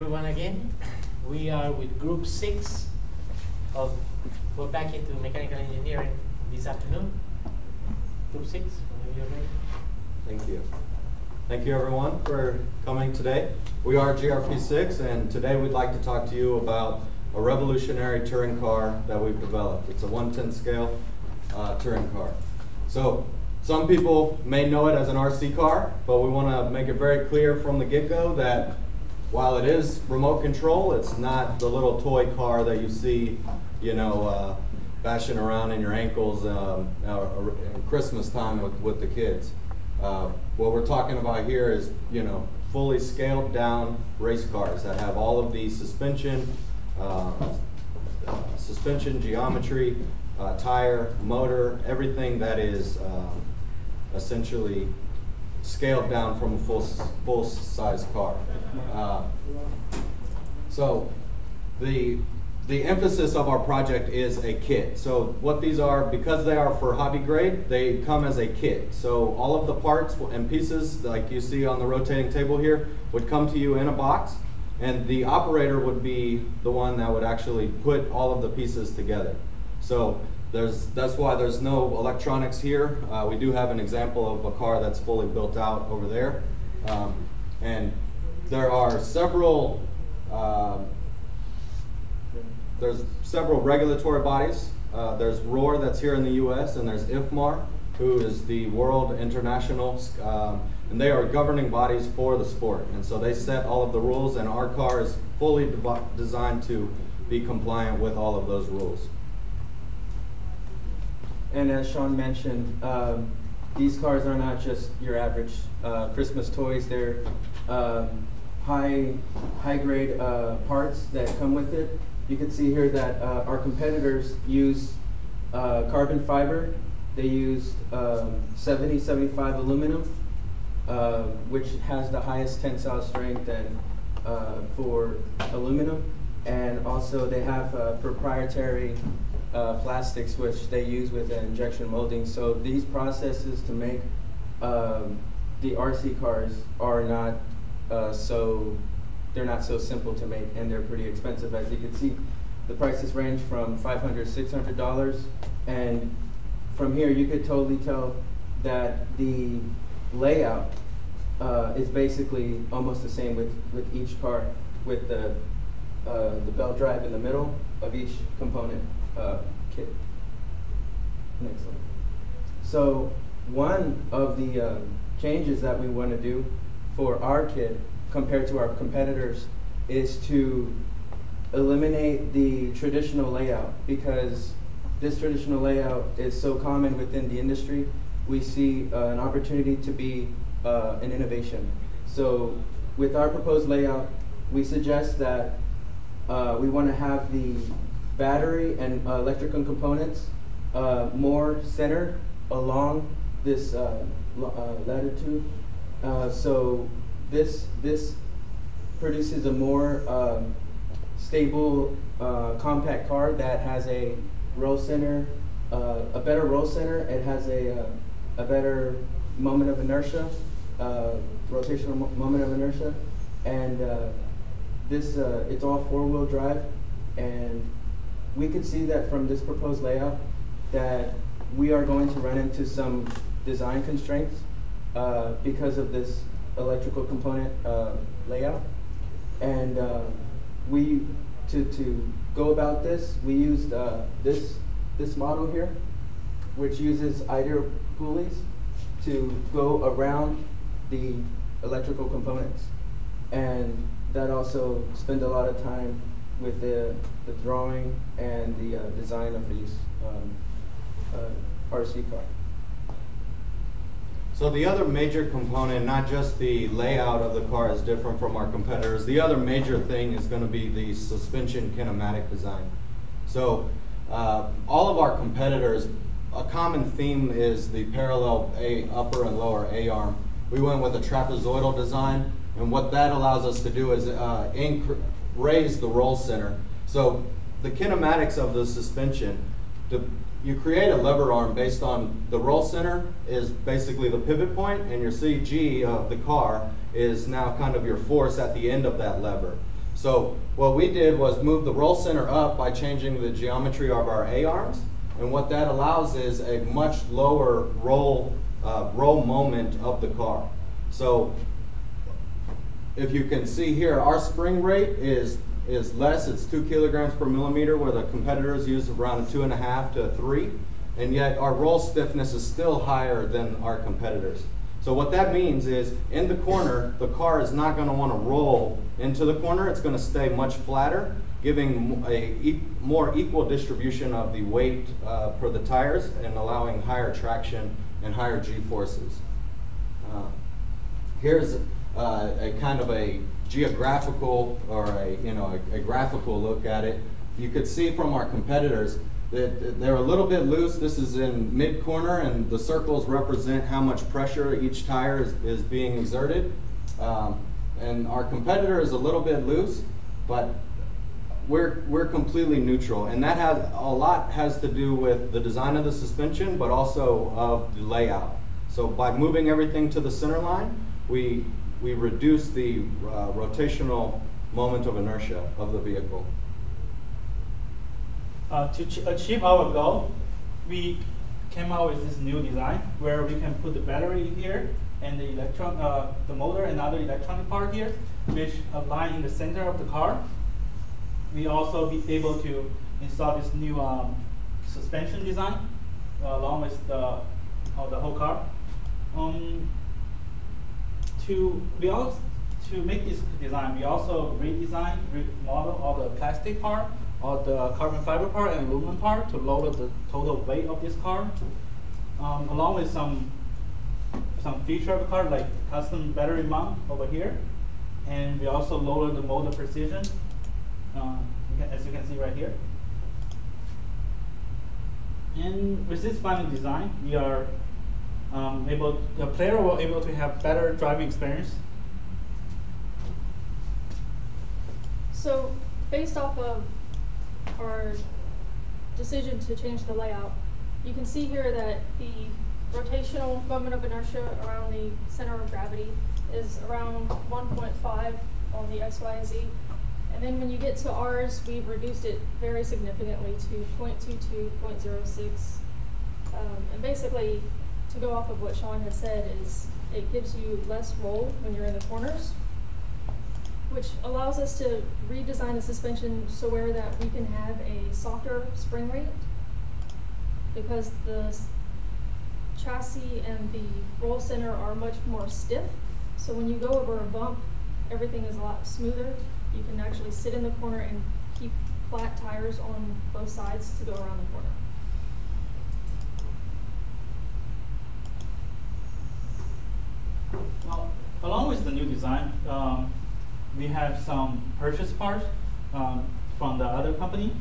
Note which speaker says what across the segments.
Speaker 1: Everyone again. We are with group 6 of, we're back into mechanical engineering this afternoon. Group 6, whenever you're ready.
Speaker 2: Thank you. Thank you everyone for coming today. We are GRP6 and today we'd like to talk to you about a revolutionary touring car that we've developed. It's a 1/10 scale touring car. So some people may know it as an RC car, but we want to make it very clear from the get-go that while it is remote control, it's not the little toy car that you see, bashing around in your ankles in Christmas time with the kids. What we're talking about here is, fully scaled down race cars that have all of the suspension geometry, tire, motor, everything that is essentially scaled down from a full size car. So the emphasis of our project is a kit. So what these are, because they are for hobby grade, they come as a kit. So all of the parts and pieces, like you see on the rotating table here, would come to you in a box, and the operator would be the one that would actually put all of the pieces together. So that's why there's no electronics here. We do have an example of a car that's fully built out over there. And there are several regulatory bodies. There's ROAR that's here in the US, and there's IFMAR, who is the World International, and they are governing bodies for the sport. And so they set all of the rules, and our car is fully designed to be compliant with all of those rules.
Speaker 3: And as Sean mentioned, these cars are not just your average Christmas toys. They're high-grade parts that come with it. You can see here that our competitors use carbon fiber. They use 70-75 aluminum, which has the highest tensile strength for aluminum. And also they have proprietary plastics which they use with injection molding. So these processes to make the RC cars are not they're not so simple to make, and they're pretty expensive. As you can see, the prices range from $500 to $600, and from here you could totally tell that the layout is basically almost the same with each car, with the belt drive in the middle of each component kit. Next one. So one of the changes that we want to do for our kit compared to our competitors is to eliminate the traditional layout, because this traditional layout is so common within the industry. We see an opportunity to be an innovation. So with our proposed layout, we suggest that we want to have the battery and electrical components more centered along this latitude. So this produces a more stable, compact car that has a roll center, a better roll center. It has a better moment of inertia, rotational moment of inertia, and it's all four-wheel drive. And we could see that from this proposed layout that we are going to run into some design constraints because of this electrical component layout. And to go about this, we used this model here, which uses ideal pulleys to go around the electrical components. And that also spent a lot of time with the drawing and the design of these RC car.
Speaker 2: So the other major component, not just the layout of the car is different from our competitors, the other major thing is going to be the suspension kinematic design. So all of our competitors, a common theme is the parallel upper and lower A-arm. We went with a trapezoidal design, and what that allows us to do is raise the roll center. So the kinematics of the suspension, you create a lever arm based on the roll center is basically the pivot point, and your CG of the car is now kind of your force at the end of that lever. So what we did was move the roll center up by changing the geometry of our A-arms, and what that allows is a much lower roll moment of the car. So if you can see here, our spring rate is less. It's 2 kilograms per millimeter, where the competitors use around 2.5 to 3, and yet our roll stiffness is still higher than our competitors. So what that means is, in the corner, the car is not going to want to roll into the corner. It's going to stay much flatter, giving a more equal distribution of the weight per the tires and allowing higher traction and higher G-forces. Here's a kind of a geographical or a graphical look at it. You could see from our competitors that they're a little bit loose. This is in mid-corner, and the circles represent how much pressure each tire is being exerted. And our competitor is a little bit loose, but we're completely neutral, and that has to do with the design of the suspension, but also of the layout. So by moving everything to the center line, we reduce the rotational moment of inertia of the vehicle.
Speaker 4: To achieve our goal, we came out with this new design where we can put the battery here and the motor and other electronic part here, which align in the center of the car. We also be able to install this new suspension design along with the whole car. To make this design, we also remodel all the plastic part, all the carbon fiber part and aluminum part to lower the total weight of this car, along with some feature of the car like custom battery mount over here, and we also lower the motor precision, as you can see right here. And with this final design, we are the player will be able to have better driving experience.
Speaker 5: So based off of our decision to change the layout, you can see here that the rotational moment of inertia around the center of gravity is around 1.5 on the X, Y, and Z. And then when you get to ours, we've reduced it very significantly to 0.22, 0.06. And basically, to go off of what Sean had said, is it gives you less roll when you're in the corners, which allows us to redesign the suspension so where that we can have a softer spring rate, because the chassis and the roll center are much more stiff. So when you go over a bump, everything is a lot smoother. You can actually sit in the corner and keep flat tires on both sides to go around the corner.
Speaker 4: Well, along with the new design, we have some purchase parts from the other company.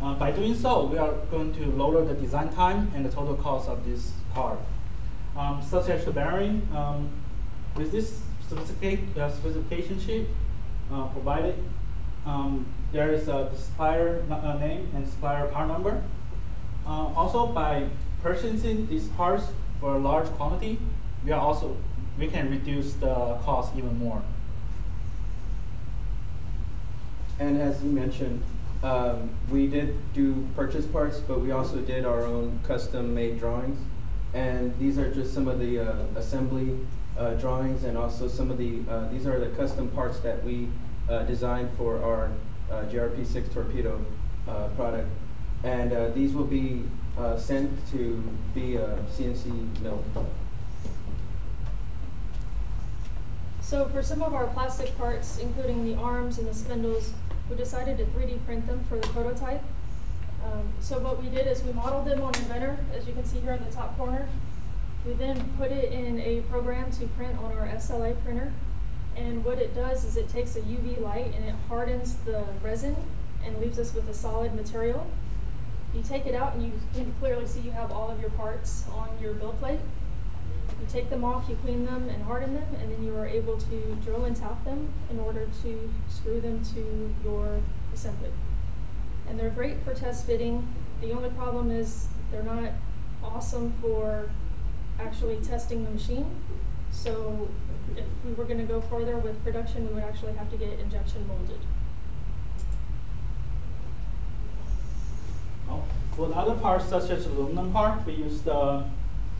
Speaker 4: By doing so, we are going to lower the design time and the total cost of this car. Such as the bearing, with this specification sheet provided, there is a supplier name and supplier part number. Also, by purchasing these parts for a large quantity, we can reduce the cost even more.
Speaker 3: And as you mentioned, we did do purchase parts, but we also did our own custom-made drawings. And these are just some of the assembly drawings, and also some of the, these are the custom parts that we designed for our GRP6 torpedo product. And these will be sent to be CNC milled.
Speaker 5: So for some of our plastic parts, including the arms and the spindles, we decided to 3D print them for the prototype. So what we did is we modeled them on Inventor, as you can see here in the top corner. We then put it in a program to print on our SLA printer. And what it does is it takes a UV light and it hardens the resin and leaves us with a solid material. You take it out and you can clearly see you have all of your parts on your build plate. You take them off, you clean them and harden them, and then you are able to drill and tap them in order to screw them to your assembly. And they're great for test fitting. The only problem is they're not awesome for actually testing the machine. So if we were going to go further with production, we would actually have to get injection molded.
Speaker 4: For the other parts, such as aluminum part, we use the,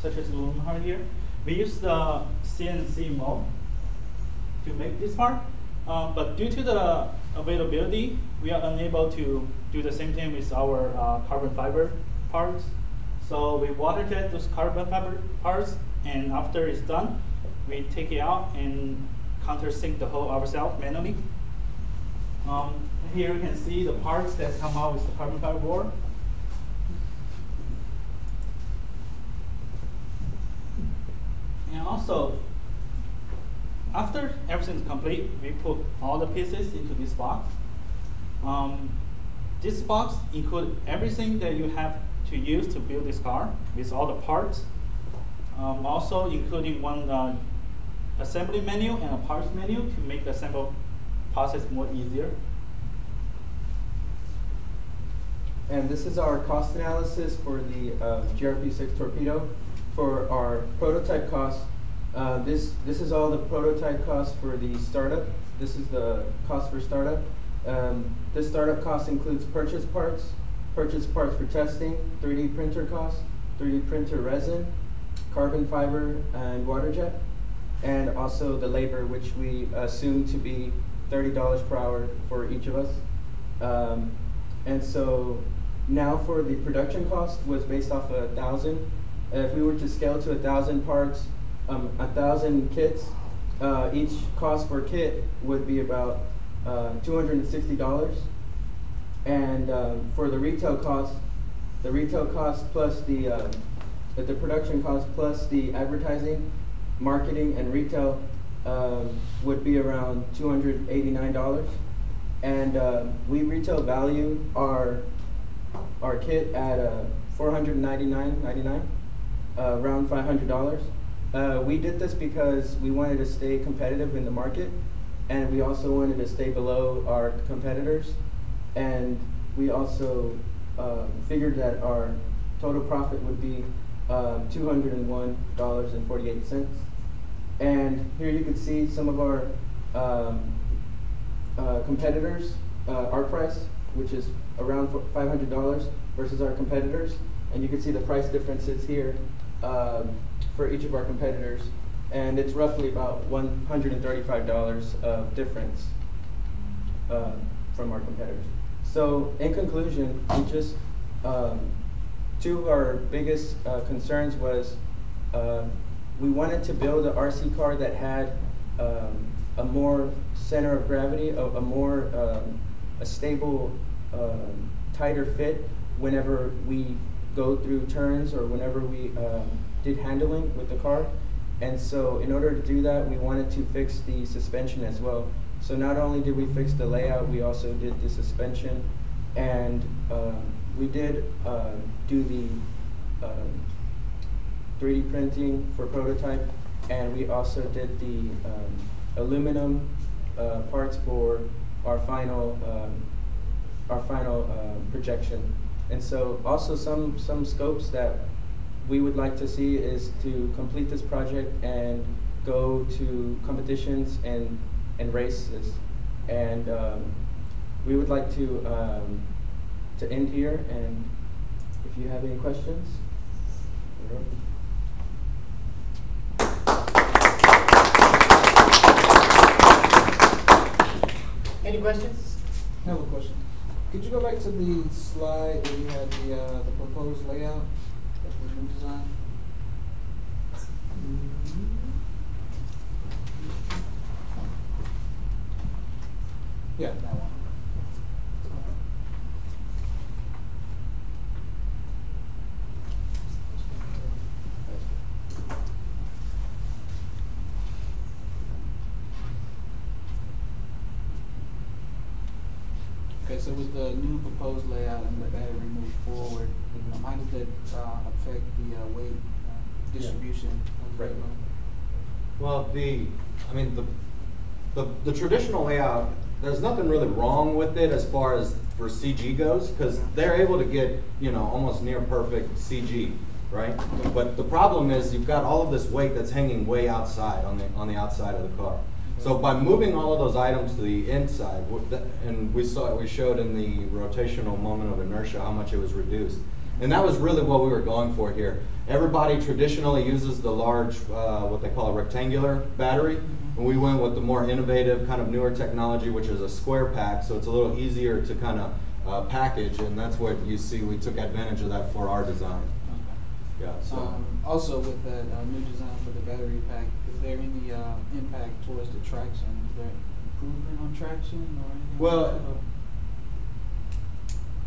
Speaker 4: such as aluminum part here, we use the CNC mold to make this part. But due to the availability, we are unable to do the same thing with our carbon fiber parts. So we water jet those carbon fiber parts, and after it's done, we take it out and countersink the hole ourselves manually. Here you can see the parts that come out with the carbon fiber board. And also, after everything is complete, we put all the pieces into this box. This box includes everything that you have to use to build this car with all the parts. Also including one assembly menu and a parts menu to make the assembly process more easier.
Speaker 3: And this is our cost analysis for the GRP6 torpedo. For our prototype cost, this is all the prototype cost for the startup. This is the cost for startup. This startup cost includes purchase parts for testing, 3D printer costs, 3D printer resin, carbon fiber, and water jet, and also the labor, which we assume to be $30 per hour for each of us. And so now for the production cost was based off of 1,000. If we were to scale to 1,000 parts, 1,000 kits, each cost per kit would be about $260. And for the retail cost plus the production cost plus the advertising, marketing, and retail would be around $289. And we retail value our kit at $499.99, around $500. We did this because we wanted to stay competitive in the market, and we also wanted to stay below our competitors. And we also figured that our total profit would be $201.48. And here you can see some of our competitors, our price, which is around $500 versus our competitors. And you can see the price differences here for each of our competitors. And it's roughly about $135 of difference from our competitors. So in conclusion, we just, two of our biggest concerns was we wanted to build an RC car that had a more center of gravity, a more a stable, tighter fit whenever we go through turns or whenever we did handling with the car. And so in order to do that, we wanted to fix the suspension as well. So not only did we fix the layout, we also did the suspension, and we did do the 3D printing for prototype, and we also did the aluminum parts for our final projection. And so also some scopes that we would like to see is to complete this project and go to competitions and races. And we would like to end here, and if you have any questions.
Speaker 1: Any questions?
Speaker 6: I have a question. Could you go back to the slide where you had the proposed layout of the new design? Yeah, that one. Okay, so with the new proposed layout and the battery moved forward, how does that affect the weight distribution of the
Speaker 2: Right.
Speaker 6: load?
Speaker 2: Well, the traditional layout, there's nothing really wrong with it as far as for CG goes, because they're able to get, almost near perfect CG, right? But the problem is you've got all of this weight that's hanging way outside on the outside of the car. So by moving all of those items to the inside, and we showed in the rotational moment of inertia how much it was reduced. And that was really what we were going for here. Everybody traditionally uses the large, what they call a rectangular battery. And we went with the more innovative, kind of newer technology, which is a square pack, so it's a little easier to kind of package, and that's what you see. We took advantage of that for our design.
Speaker 6: Okay.
Speaker 2: Yeah. So.
Speaker 6: Also, with that new design for the battery pack, is there any impact towards the traction? Is there improvement on traction or anything?
Speaker 2: Well,
Speaker 6: like that,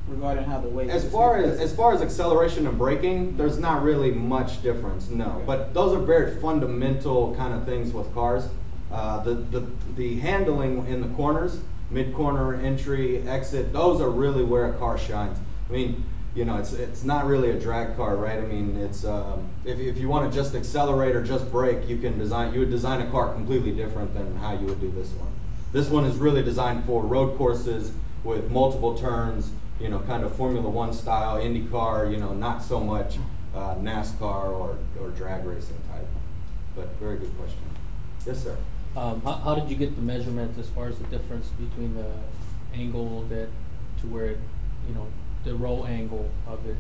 Speaker 6: regarding how the weight.
Speaker 2: as far as acceleration and braking, there's not really much difference. No,
Speaker 6: Okay.
Speaker 2: but those are very fundamental kind of things with cars. The handling in the corners, mid-corner, entry, exit, those are really where a car shines. I mean, you know, it's not really a drag car, right? I mean, it's if you want to just accelerate or just brake, you would design a car completely different than how you would do this one. This one is really designed for road courses with multiple turns, you know, kind of Formula One style, IndyCar, you know, not so much NASCAR or drag racing type. But very good question. Yes, sir.
Speaker 7: How did you get the measurements as far as the difference between the angle to where it, you know, the roll angle of it?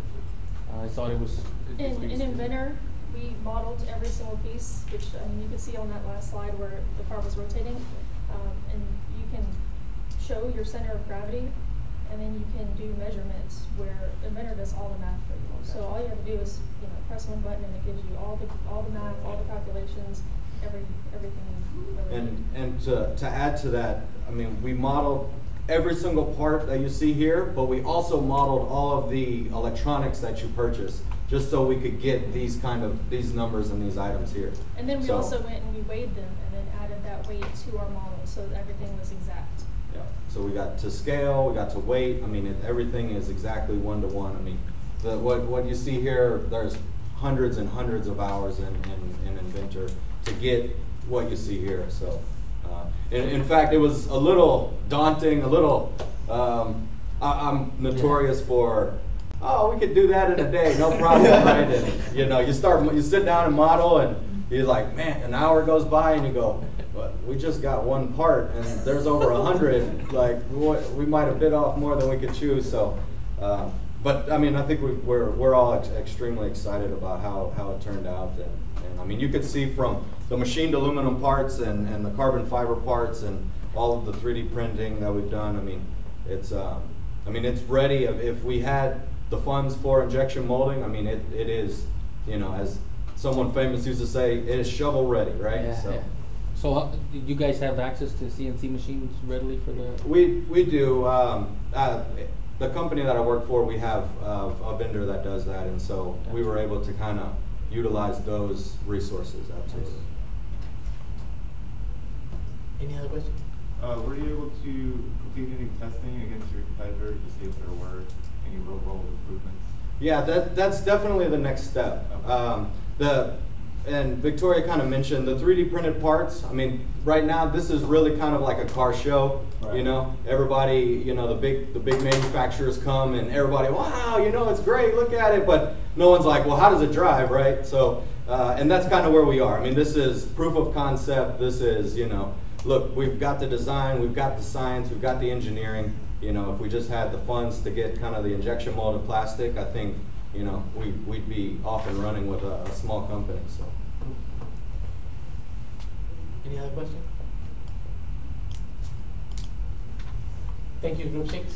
Speaker 7: I thought it was
Speaker 5: In Inventor, we modeled every single piece, which you can see on that last slide where the car was rotating, and you can show your center of gravity, and then you can do measurements where Inventor does all the math for you. So all you have to do is, you know, press one button and it gives you all the math, all the calculations, everything.
Speaker 2: And to add to that, I mean, we modeled every single part that you see here, but we also modeled all of the electronics that you purchase, just so we could get these numbers and these items here.
Speaker 5: And then we also went and we weighed them and then added that weight to our model so that everything was exact.
Speaker 2: Yeah. So we got to scale, we got to weight. I mean, everything is exactly 1-to-1. I mean, what you see here, there's hundreds and hundreds of hours in Inventor to get what you see here. So, in fact, it was a little daunting. I'm notorious for, oh, we could do that in a day, no problem, right? And you know, you sit down and model, and you're like, man, an hour goes by, and you go, but we just got one part, and there's over 100. Like, we might have bit off more than we could chew. So, but I mean, I think we're all extremely excited about how it turned out, and I mean, you could see from the machined aluminum parts and the carbon fiber parts and all of the 3D printing that we've done. I mean, it's ready. If we had the funds for injection molding, I mean, it is, you know, as someone famous used to say, it is shovel ready, right?
Speaker 7: Yeah,
Speaker 2: so.
Speaker 7: yeah. So do you guys have access to CNC machines readily for the?
Speaker 2: We do. The company that I work for, we have a vendor that does that, and so we were able to kind of utilize those resources. Absolutely.
Speaker 1: Any other questions?
Speaker 8: Were you able to complete any testing against your competitor to see if there were any real-world improvements?
Speaker 2: Yeah, that's definitely the next step. And Victoria kind of mentioned the 3D printed parts. I mean, right now this is really kind of like a car show. Right. You know, everybody, you know, the big manufacturers come and everybody, wow, you know, it's great, look at it, but no one's like, well, how does it drive, right? So, and that's kind of where we are. I mean, this is proof of concept. This is, you know, look, we've got the design, we've got the science, we've got the engineering. You know, if we just had the funds to get kind of the injection molded plastic, I think, you know, we'd be off and running with a small company. So.
Speaker 1: Any other questions? Thank you, Group 6.